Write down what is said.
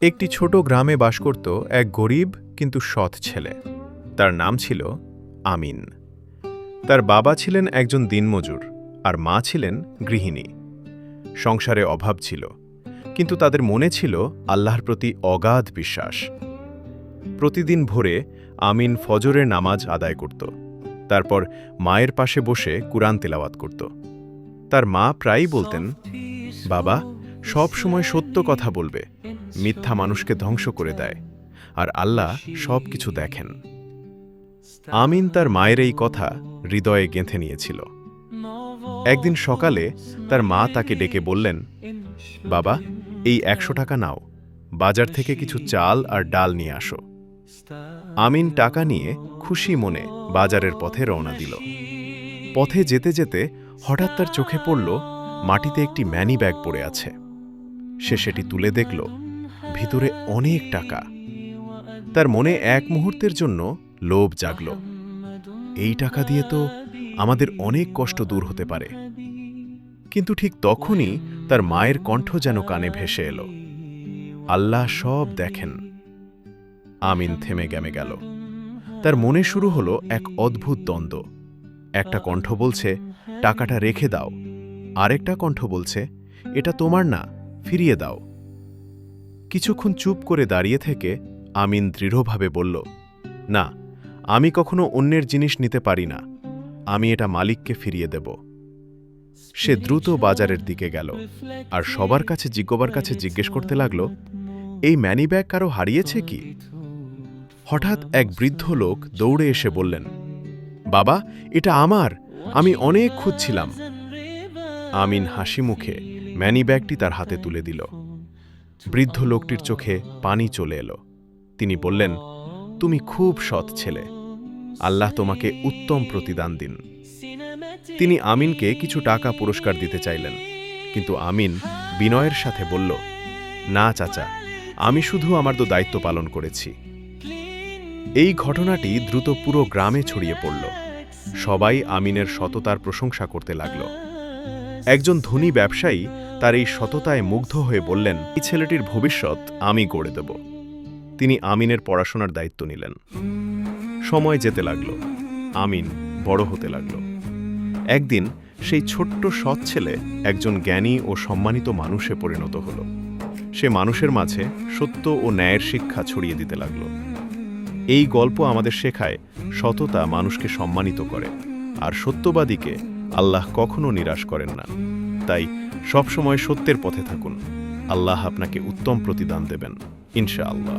একটি ছোট গ্রামে বাস করত এক গরিব কিন্তু সৎ ছেলে। তার নাম ছিল আমিন। তার বাবা ছিলেন একজন দিনমজুর আর মা ছিলেন গৃহিণী। সংসারে অভাব ছিল, কিন্তু তাদের মনে ছিল আল্লাহর প্রতি অগাধ বিশ্বাস। প্রতিদিন ভোরে আমিন ফজরের নামাজ আদায় করত, তারপর মায়ের পাশে বসে কুরআন তেলাওয়াত করত। তার মা প্রায়ই বলতেন, বাবা সব সময় সত্য কথা বলবে, মিথ্যা মানুষকে ধ্বংস করে দেয়, আর আল্লাহ সব কিছু দেখেন। আমিন তার মায়ের এই কথা হৃদয়ে গেঁথে নিয়েছিল। একদিন সকালে তার মা তাকে ডেকে বললেন, বাবা এই 100 টাকা নাও, বাজার থেকে কিছু চাল আর ডাল নিয়ে আসো। আমিন টাকা নিয়ে খুশি মনে বাজারের পথে রওনা দিল। পথে যেতে যেতে হঠাৎ তার চোখে পড়ল মাটিতে একটি ম্যানি ব্যাগ পড়ে আছে। সে সেটি তুলে দেখল, ভিতরে অনেক টাকা। তার মনে এক মুহূর্তের জন্য লোভ জাগল, এই টাকা দিয়ে তো আমাদের অনেক কষ্ট দূর হতে পারে। কিন্তু ঠিক তখনই তার মায়ের কণ্ঠ যেন কানে ভেসে এলো, আল্লাহ সব দেখেন। আমিন থেমে গেল। তার মনে শুরু হলো এক অদ্ভুত দ্বন্দ্ব। একটা কণ্ঠ বলছে, টাকাটা রেখে দাও, আরেকটা কণ্ঠ বলছে, এটা তোমার না, ফিরিয়ে দাও। কিছুক্ষণ চুপ করে দাঁড়িয়ে থেকে আমিন দৃঢ়ভাবে বলল, না, আমি কখনো অন্যের জিনিস নিতে পারি না, আমি এটা মালিককে ফিরিয়ে দেব। সে দ্রুত বাজারের দিকে গেল আর সবার কাছে জিজ্ঞেস করতে লাগল, এই ম্যানি ব্যাগ কারো হারিয়েছে কি? হঠাৎ এক বৃদ্ধ লোক দৌড়ে এসে বললেন, বাবা এটা আমার, আমি অনেক খুঁজছিলাম। আমিন হাসি মুখে ম্যানি ব্যাগটি তার হাতে তুলে দিল। বৃদ্ধ লোকটির চোখে পানি চলে এলো। তিনি বললেন, তুমি খুব সৎ ছেলে, আল্লাহ তোমাকে উত্তম প্রতিদান দিন। তিনি আমিনকে কিছু টাকা পুরস্কার দিতে চাইলেন, কিন্তু আমিন বিনয়ের সাথে বলল, না চাচা, আমি শুধু আমার দায়িত্ব পালন করেছি। এই ঘটনাটি দ্রুত পুরো গ্রামে ছড়িয়ে পড়ল। সবাই আমিনের সততার প্রশংসা করতে লাগল। একজন ধনী ব্যবসায়ী তার এই সততায় মুগ্ধ হয়ে বললেন, এই ছেলেটির ভবিষ্যৎ আমি গড়ে দেব। তিনি আমিনের পড়াশোনার দায়িত্ব নিলেন। সময় যেতে লাগল, আমিন বড় হতে লাগল। একদিন সেই ছোট্ট সৎ ছেলে একজন জ্ঞানী ও সম্মানিত মানুষে পরিণত হল। সে মানুষের মাঝে সত্য ও ন্যায়ের শিক্ষা ছড়িয়ে দিতে লাগল। এই গল্প আমাদের শেখায়, সততা মানুষকে সম্মানিত করে, আর সত্যবাদীকে আল্লাহ কখনো নিরাশ করেন না। তাই সবসময় সত্যের পথে থাকুন, আল্লাহ আপনাকে উত্তম প্রতিদান দেবেন ইনশাআল্লাহ।